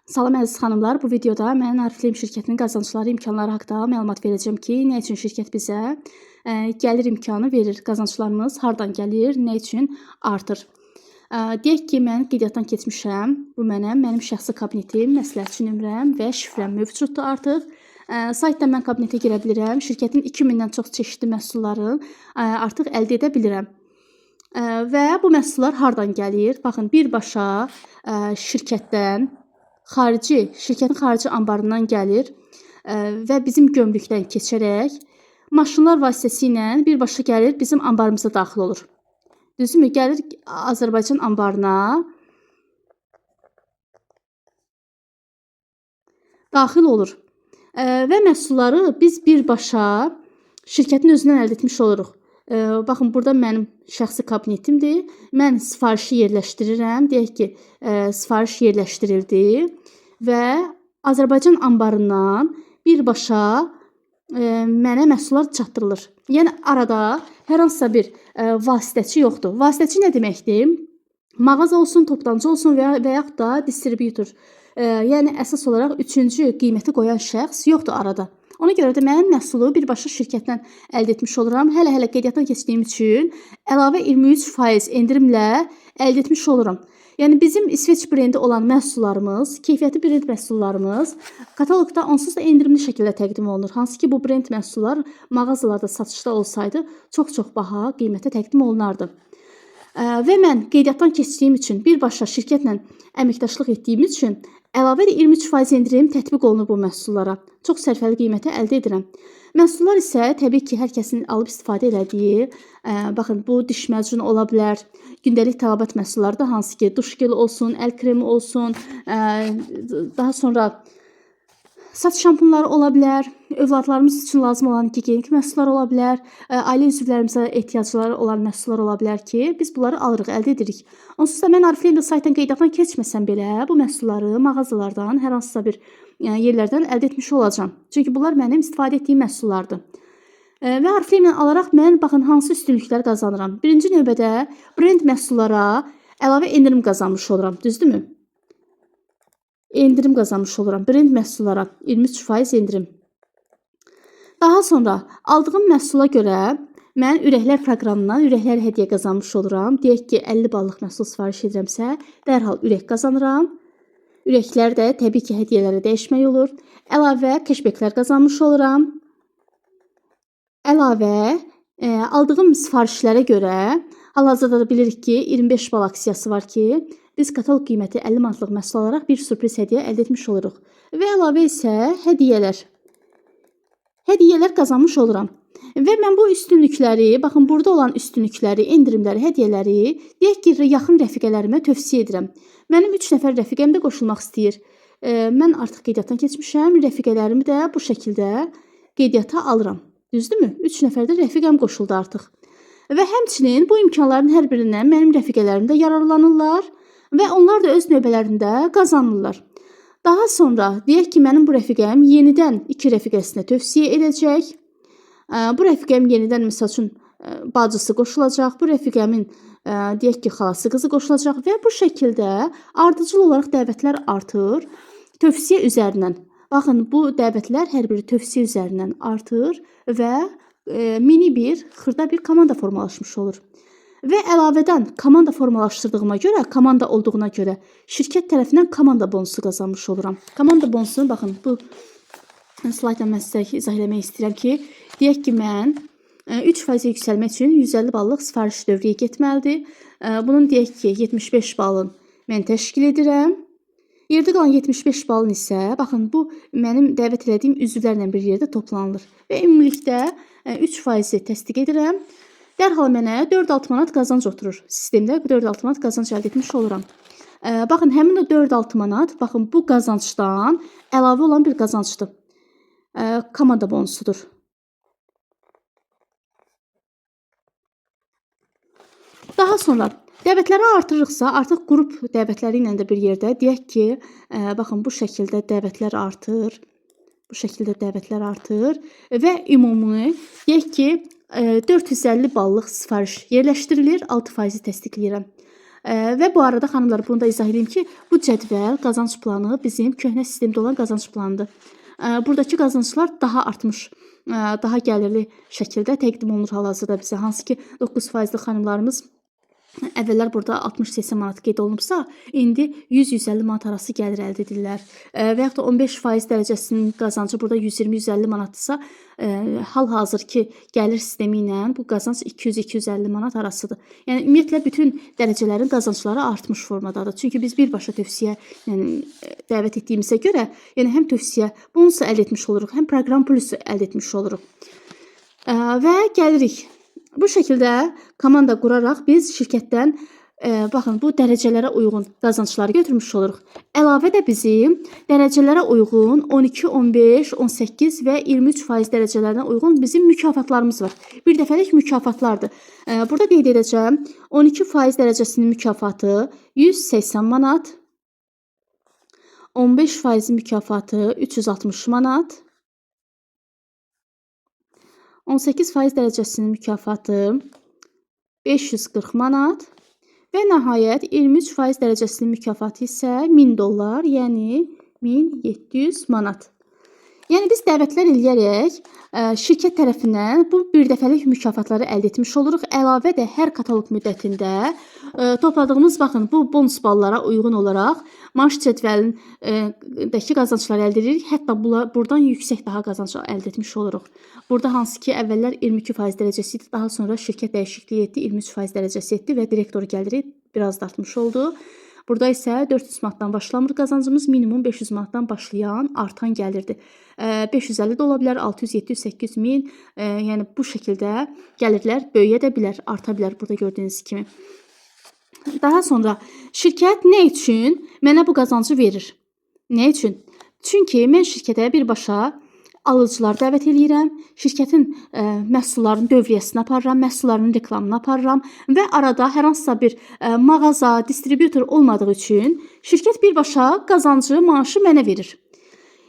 Salam əziz xanımlar, bu videoda mən Ariflame şirkətinin qazancları, imkanları haqqında məlumat verəcəm ki, nə üçün şirkət bizə gəlir imkanı verir, qazanclarımız hardan gəlir, nə üçün artır. Deyək ki, mən qeydiyyatdan keçmişəm, bu mənim şəxsi kabinetim, məsləhətçi nömrəm və şifrəm mövcuddur artıq. Saytdan mən kabinetə girə bilirəm, şirkətin 2000-dən çox çeşidli məhsulları artıq əldə edə bilirəm. Və bu məhsullar hardan gəlir? Baxın, birbaşa şirkətdən, şirkətin xarici anbarından gəlir və bizim gömrükdən keçərək maşınlar vasitəsilə birbaşa gəlir, bizim anbarımıza daxil olur. Düzdürmü? Gəlir Azərbaycan anbarına daxil olur və məhsulları biz birbaşa şirkətin özündən əldə etmiş oluruq. Baxın, burada mənim şəxsi kabinetimdir. Mən sifarişi yerləşdirirəm. Deyək ki, sifariş yerləşdirildi və Azərbaycan anbarından birbaşa mənə məhsullar çatdırılır. Yəni, arada hər hansısa bir vasitəçi yoxdur. Vasitəçi nə deməkdir? Mağaza olsun, toptancı olsun və yaxud da distributor. Yəni, əsas olaraq üçüncü qiyməti qoyan şəxs yoxdur arada. Ona görə də mən məhsulu birbaşa şirkətdən əldə etmiş oluram. Hələ qeydiyyatdan keçdiyim üçün əlavə 23% endirimlə əldə etmiş oluram. Yəni, bizim İsveç brendi olan məhsullarımız, keyfiyyətli brend məhsullarımız kataloqda onsuz da endirimli şəkildə təqdim olunur. Hansı ki, bu brend məhsullar mağazalarda satışda olsaydı çox-çox baha qiymətə təqdim olunardı. Və mən qeydiyyatdan keçdiyim üçün, birbaşa şirkətlə əməkdaşlıq etdiyim üçün əlavə 23% endirim tətbiq olunur bu məhsullara. Çox sərfəli qiymətə əldə edirəm. Məhsullar isə təbii ki, hər kəsin alıb istifadə elədiyi, baxın, bu diş macunu ola bilər, gündəlik tələbat məhsulları da hansı ki, duş geli olsun, əl kremi olsun, daha sonra saç şampunları ola bilər, övladlarımız üçün lazım olan gigiyenik məhsullar ola bilər, ailə üzvlərimizə ehtiyacları olan məhsullar ola bilər ki, biz bunları alırıq, əldə edirik. Onsuz da mən Ariflame saytdan qeydiyyatdan keçməsəm belə, bu məhsulları mağazalardan, hər hansısa bir yerlərdən əldə etmiş olacam. Çünki bunlar mənim istifadə etdiyim məhsullardır. Və Ariflame alaraq mən, baxın, hansı üstünlüklər qazanıram. Birinci növbədə brend məhsullara əlavə endirim qazanmış oluram, düzdürmü? Endirim qazanmış oluram. Brend məhsullara 23% endirim. Daha sonra aldığım məhsula görə mən ürəklər proqramından ürəklər hədiyyə qazanmış oluram. Deyək ki, 50 ballıq məhsul sifariş edirəmsə, dərhal ürək qazanıram. Ürəklər də təbii ki, hədiyyələrə dəyişmək olur. Əlavə keşbeklər qazanmış oluram. Əlavə aldığım sifarişlərə görə hal-hazırda da bilirik ki, 25 bal aksiyası var ki, biz kataloq qiyməti 50 manatlıq məhsul alaraq bir sürpriz hədiyyə əldə etmiş oluruq. Və əlavə isə hədiyyələr. Hədiyyələr qazanmış oluram. Və mən bu üstünlükləri, baxın, burada olan üstünlükləri, endirimləri, hədiyyələri deyək ki, yaxın rəfiqələrimə tövsiyə edirəm. Mənim 3 nəfər rəfiqəm də qoşulmaq istəyir. Mən artıq qeydiyyatdan keçmişəm, rəfiqələrimi də bu şəkildə qeydiyyata alıram. Düzdürmü? 3 nəfər də rəfiqəm qoşuldu artıq. Və həmçinin bu imkanların hər birindən mənim rəfiqələrim də yararlanırlar və onlar da öz növbələrində qazanırlar. Daha sonra deyək ki, mənim bu rəfiqəm yenidən 2 rəfiqəsinə tövsiyə edəcək. Bu rəfiqəm yenidən, misal üçün, bacısı qoşulacaq. Bu rəfiqəmin, deyək ki, xalası qızı qoşulacaq və bu şəkildə ardıcıl olaraq dəvətlər artır tövsiyə üzərindən. Baxın, bu dəvətlər hər biri tövsiyə üzərindən artır və mini xırda bir komanda formalaşmış olur. Və əlavədən komanda formalaşdırdığıma görə, komanda olduğuna görə şirkət tərəfindən komanda bonusu qazanmış oluram. Komanda bonusunu, baxın, bu slaytla mən sizə izah eləmək istəyirəm ki, deyək ki, mən 3% yüksəlmək üçün 150 ballıq sifariş dövrəyə getməlidir. Bunun deyək ki, 75 balın mən təşkil edirəm. Yerdə qalan 75 balın isə, baxın, bu mənim dəvət elədiyim üzvlərlə bir yerdə toplanılır. Və ümumilikdə 3% təsdiq edirəm. Dərhal mənə 4-6 manat qazanc oturur. Sistemdə 4-6 manat qazanc əldə etmiş oluram. Baxın, həmin o 4-6 manat, baxın, bu qazancdan əlavə olan bir qazancdır. Komanda bonusudur. Daha sonra dəvətləri artırırıqsa, artıq qrup dəvətləri ilə də bir yerdə deyək ki, baxın, bu şəkildə dəvətlər artır. Bu şəkildə dəvətlər artır və ümumi deyək ki, 450 ballıq sifariş yerləşdirilir, 6% təsdiqləyirəm. Və bu arada xanımlar, bunu da izah edeyim ki, bu cədvəl qazanc planı bizim köhnə sistemdə olan qazanc planıdır. Buradakı qazanclar daha artmış, daha gəlirli şəkildə təqdim olunur hal-hazırda bizə. Hansı ki 9%li xanımlarımız əvvəllər burada 60-80 manat qeyd olunubsa, indi 100-150 manat arası gəlir əldə edirlər. Və yaxud da 15% dərəcəsinin qazancı burada 120-150 manatdırsa, hal-hazırki gəlir sistemi ilə bu qazanc 200-250 manat arasıdır. Yəni ümumiyyətlə bütün dərəcələrin qazancları artmış formadadır. Çünki biz birbaşa tövsiyə dəvət etdiyimizə görə, yəni həm tövsiyə bonusu əldə etmiş oluruq, həm proqram plusu əldə etmiş oluruq. Və gəlirik. Bu şəkildə komanda quraraq biz şirkətdən baxın bu dərəcələrə uyğun qazancları götürmüş oluruq. Əlavə də bizim dərəcələrə uyğun 12, 15, 18 və 23% dərəcələrinə uyğun bizim mükafatlarımız var. Bir dəfəlik mükafatlardır. Burada qeyd edəcəm 12% dərəcəsinin mükafatı 180 manat, 15% mükafatı 360 manat, 18% dərəcəsinin mükafatı 540 manat və nəhayət 23% dərəcəsinin mükafatı isə 1000 dollar, yəni 1700 manat. Yəni biz dəvətlər eləyərək şirkət tərəfindən bu bir dəfəlik mükafatları əldə etmiş oluruq. Əlavə də hər kataloq müddətində topladığımız baxın bu bonus ballara uyğun olaraq maaş cədvəlindəki qazancları əldə edirik. Hətta buradan yüksək daha qazanc əldə etmiş oluruq. Burada hansı ki əvvəllər 22% dərəcəsi idi, daha sonra şirkət dəyişikliyi etdi, 23% dərəcəsi etdi və direktor gəliri biraz da artmış oldu. Burada isə 400 manatdan başlamır qazancımız, minimum 500 manatdan başlayan artan gəlirdir. 550 də ola bilər, 600, 700, 800 min, yəni bu şəkildə gəlirlər böyüyə də bilər, arta bilər burada gördüyünüz kimi. Daha sonra şirkət nə üçün mənə bu qazancı verir? Nə üçün? Çünki mən şirkətə birbaşa alıcılar dəvət eləyirəm, şirkətin məhsullarının dövriyyəsini aparıram, məhsullarının reklamını aparıram və arada hər hansısa bir mağaza, distributor olmadığı üçün şirkət birbaşa qazancı, maaşı mənə verir.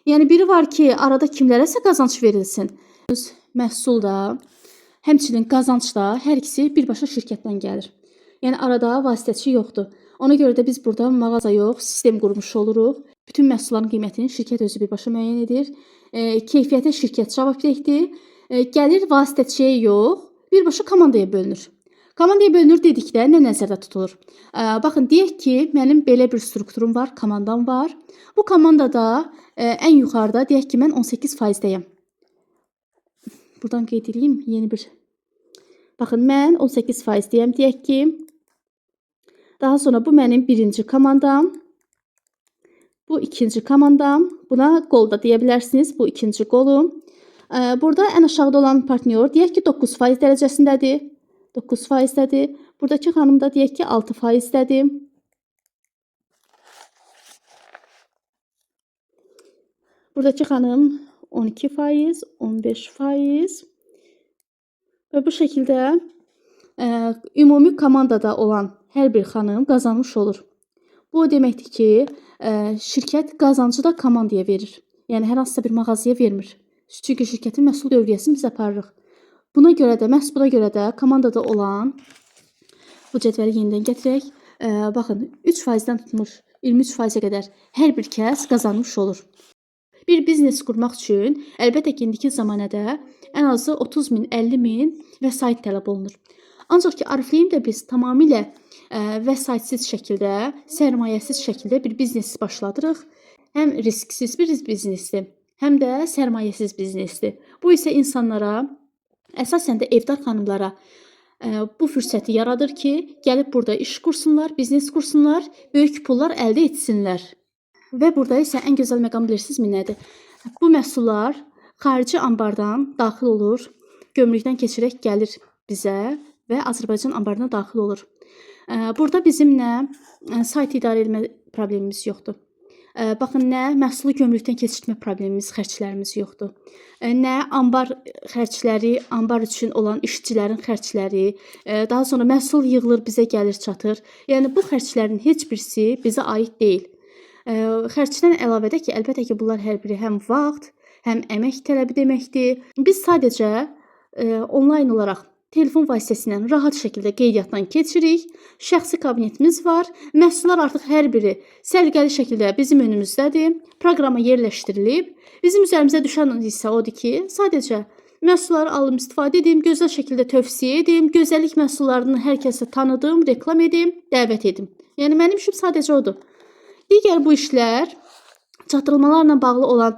Yəni biri var ki, arada kimlərəsə qazanc verilsin. Məhsul da, həmçinin qazanc da hər ikisi birbaşa şirkətdən gəlir. Yəni arada vasitəçi yoxdur. Ona görə də biz burada mağaza yox, sistem qurmuş oluruq. Bütün məhsulların qiymətini şirkət özü birbaşa müəyyən edir. Keyfiyyətə şirkət cavabdehdir. Gəlir vasitəçiyə yox, birbaşa komandaya bölünür. Komandaya bölünür dedikdə nə nəzərdə tutulur? Baxın, deyək ki, mənim belə bir strukturum var, komandam var. Bu komandada ən yuxarıda deyək ki, mən 18%dəyəm. Buradan qeyd edeyim, yeni bir. Baxın, mən 18%dəyəm deyək ki. Daha sonra bu mənim birinci komandam. Bu ikinci komandam. Buna qol da deyə bilərsiniz. Bu ikinci qolum. Burada ən aşağıda olan partnyor deyək ki 9% dərəcəsindədir. 9%dədir. Buradakı xanım da deyək ki 6%dədir. Buradakı xanım 12%, 15%. Və bu şəkildə ümumi komandada olan hər bir xanım qazanmış olur. Bu o deməkdir ki, şirkət qazancı da komandaya verir. Yəni hər hansısa bir mağazaya vermir. Çünki şirkətin məhsul dövriyyəsini biz aparırıq. Buna görə də, məhz buna görə də komandada olan bu cədvəli yenidən gətirək. Baxın, 3%-dən tutmuş 23%-ə qədər hər bir kəs qazanmış olur. Bir biznes qurmaq üçün əlbəttə ki, indiki zamanədə ən azı 30 min, 50 min vəsait tələb olunur. Ancaq ki, Ariflame-də biz tamamilə vəsaitsiz şəkildə, sərmayəsiz şəkildə bir biznes başladırıq. Həm risksiz bir biznesdir, həm də sərmayəsiz biznesdir. Bu isə insanlara, əsasən də evdar xanımlara bu fürsəti yaradır ki, gəlib burada iş qursunlar, biznes qursunlar, böyük pullar əldə etsinlər. Və burada isə ən gözəl məqam bilirsinizmi nədir? Bu məhsullar xarici anbardan daxil olur, gömrükdən keçirək gəlir bizə və Azərbaycan anbarına daxil olur. Burada bizim nə sayt idarə etmə problemimiz yoxdur. Baxın, nə məhsulu gömrükdən keçirtmə problemimiz, xərclərimiz yoxdur. Nə anbar xərcləri, anbar üçün olan işçilərin xərcləri, daha sonra məhsul yığılır, bizə gəlir, çatır. Yəni bu xərclərin heç birisi bizə aid deyil. Xərcdən əlavədə ki, əlbəttə ki, bunlar hər biri həm vaxt, həm əmək tələbi deməkdir. Biz sadəcə onlayn olaraq telefon vasitəsilə rahat şəkildə qeydiyyatdan keçirik. Şəxsi kabinetimiz var. Məhsullar artıq hər biri səliqəli şəkildə bizim önümüzdədir. Proqrama yerləşdirilib. Bizim üzərimizə düşən isə odur ki, sadəcə məhsulları alım, istifadə edim, gözəl şəkildə tövsiyə edim, gözəllik məhsullarını hər kəsə tanıdım, reklam edim, dəvət edim. Yəni mənim işim sadəcə odur. Digər bu işlər çatdırılmalarla bağlı olan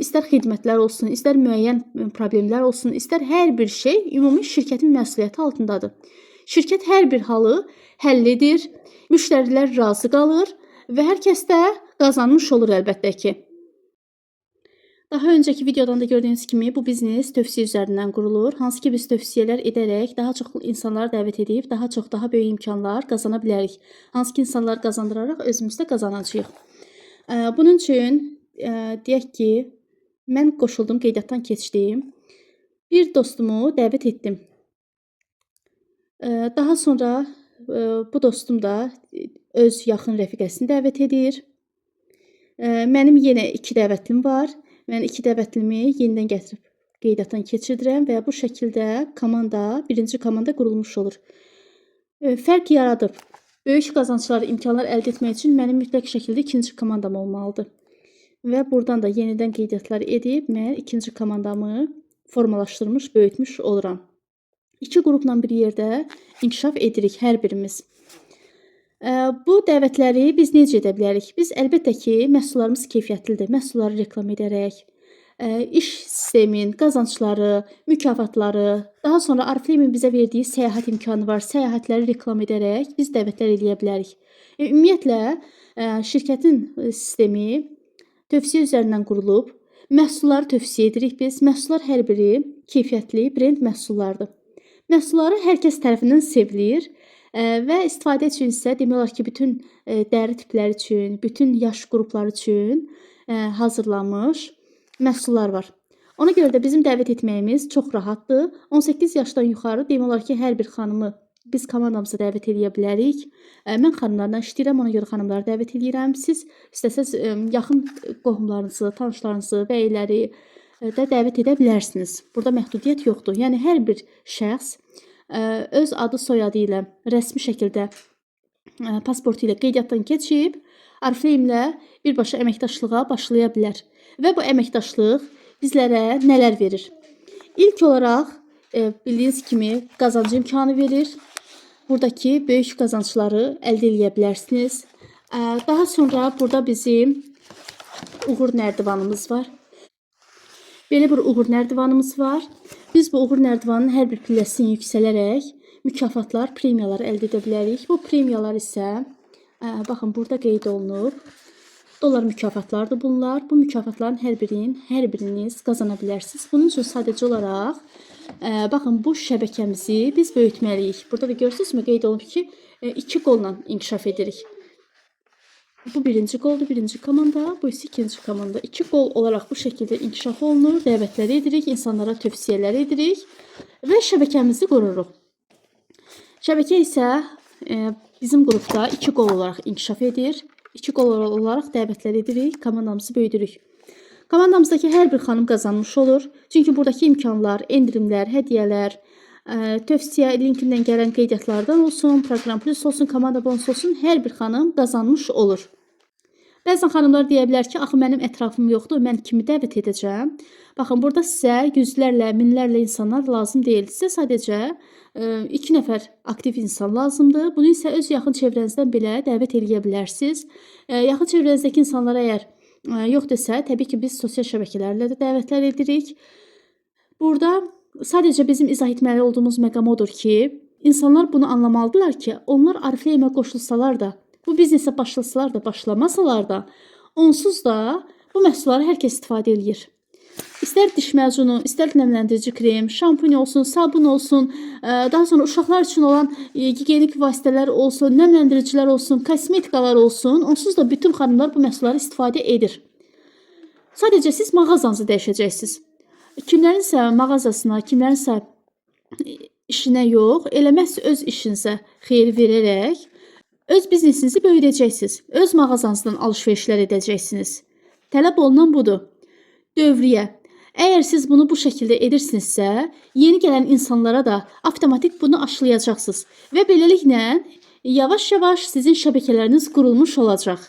istər xidmətlər olsun, istər müəyyən problemlər olsun, istər hər bir şey ümumi şirkətin məsuliyyəti altındadır. Şirkət hər bir halı həll edir, müştərilər razı qalır və hər kəs də qazanmış olur əlbəttə ki. Daha öncəki videodan da gördüyünüz kimi bu biznes tövsiyə üzərindən qurulur. Hansı ki biz tövsiyələr edərək daha çox insanları dəvət edib, daha böyük imkanlar qazana bilərik. Hansı ki insanlar qazandıraraq özümüz də qazanacağıq. Bunun üçün deyək ki, mən qoşuldum, qeydiyyatdan keçdim. Bir dostumu dəvət etdim. Daha sonra bu dostum da öz yaxın rəfiqəsini dəvət edir. Mənim yenə 2 dəvətlim var. Mən 2 dəvətlimi yenidən gətirib qeydiyyatdan keçirdirəm və bu şəkildə birinci komanda qurulmuş olur. Fərq yaradıb. Böyük qazanclar, imkanlar əldə etmək üçün mənim mütləq şəkildə ikinci komandam olmalıdır. Və buradan da yenidən qeydiyyatlar edib mən ikinci komandamı formalaşdırmış, böyütmüş oluram. 2 qrupla bir yerdə inkişaf edirik hər birimiz. Bu dəvətləri biz necə edə bilərik? Biz əlbəttə ki, məhsullarımız keyfiyyətlidir. Məhsulları reklam edərək, iş sistemin, qazancları, mükafatları, daha sonra Ariflemin bizə verdiyi səyahət imkanı var. Səyahətləri reklam edərək biz dəvətlər edə bilərik. Ümumiyyətlə, şirkətin sistemi tövsiyə üzərindən qurulub, məhsulları tövsiyə edirik biz. Məhsullar hər biri keyfiyyətli brend məhsullardır. Məhsulları hər kəs tərəfindən sevilir. Və istifadə üçün isə demək olar ki, bütün dəri tipləri üçün, bütün yaş qrupları üçün hazırlanmış məhsullar var. Ona görə də bizim dəvət etməyimiz çox rahatdır. 18 yaşdan yuxarı demək olar ki, hər bir xanımı biz komandamıza dəvət edə bilərik. Mən xanımlardan işləyirəm, ona görə xanımları dəvət edirəm. Siz istəsəz yaxın qohumlarınızı, tanışlarınızı, bəyləri də dəvət edə bilərsiniz. Burada məhdudiyyət yoxdur. Yəni hər bir şəxs öz adı, soyadı ilə rəsmi şəkildə pasportu ilə qeydiyyatdan keçib, Arifleyimlə birbaşa əməkdaşlığa başlaya bilər. Və bu əməkdaşlıq bizlərə nələr verir? İlk olaraq bildiyiniz kimi qazancı imkanı verir. Buradakı böyük qazancları əldə edə bilərsiniz. Daha sonra burada bizim uğur nərdivanımız var. Belə bir uğur nərdivanımız var. Biz bu uğur nərdivanının hər bir pilləsini yüksələrək mükafatlar, premiyalar əldə edə bilərik. Bu premiyalar isə, baxın, burada qeyd olunub. Dollar mükafatlardır bunlar. Bu mükafatların hər biriniz qazana bilərsiniz. Bunun üçün sadəcə olaraq, baxın, bu şəbəkəmizi biz böyütməliyik. Burada da görürsünüzmü, qeyd olunub ki, 2 qolla inkişaf edirik. Bu birinci qoldur, birinci komanda, bu isə ikinci komanda. 2 qol olaraq bu şəkildə inkişaf olunur, dəvətlər edirik, insanlara tövsiyələr edirik və şəbəkəmizi qururuq. Şəbəkə isə bizim qrupda 2 qol olaraq inkişaf edir. 2 qol olaraq dəvətlər edirik, komandamızı böyüdürük. Komandamızdakı hər bir xanım qazanmış olur. Çünki buradakı imkanlar, endirimlər, hədiyyələr, tövsiyə linkindən gələn qeydiyyatlardan olsun, proqram plus olsun, komanda bonus olsun, hər bir xanım qazanmış olur. Bəzən xanımlar deyə bilər ki, axı mənim ətrafım yoxdur, mən kimi dəvət edəcəm? Baxın, burada sizə yüzlərlə, minlərlə insanlar lazım deyil. Sizə sadəcə 2 nəfər aktiv insan lazımdır. Bunu isə öz yaxın çevrənizdən belə dəvət edə bilərsiniz. Yaxın çevrənizdəki insanlara əgər yoxdursa, təbii ki, biz sosial şəbəkələrlə də dəvətlər edirik. Burada sadəcə bizim izah etməli olduğumuz məqam odur ki, insanlar bunu anlamalıdırlar ki, onlar Arifleyimə qoşulsalar da, bu biznesə başlasalar da, başlamasalar da, onsuz da bu məhsulları hər kəs istifadə edir. İstər diş məzunu, istər nəmləndirici krem, şampun olsun, sabun olsun, daha sonra uşaqlar üçün olan gigiyenik vasitələr olsun, nəmləndiricilər olsun, kosmetikalar olsun, onsuz da bütün xanımlar bu məhsulları istifadə edir. Sadəcə siz mağazanızı dəyişəcəksiniz. Kimlərinsə mağazasına, kimlərinsə işinə yox, elə məhz öz işinizə xeyir verərək öz biznesinizi böyüdəcəksiniz. Öz mağazanızdan alış-verişlər edəcəksiniz. Tələb olunan budur. Dövriyə. Əgər siz bunu bu şəkildə edirsinizsə, yeni gələn insanlara da avtomatik bunu aşılayacaqsınız və beləliklə yavaş-yavaş sizin şəbəkələriniz qurulmuş olacaq.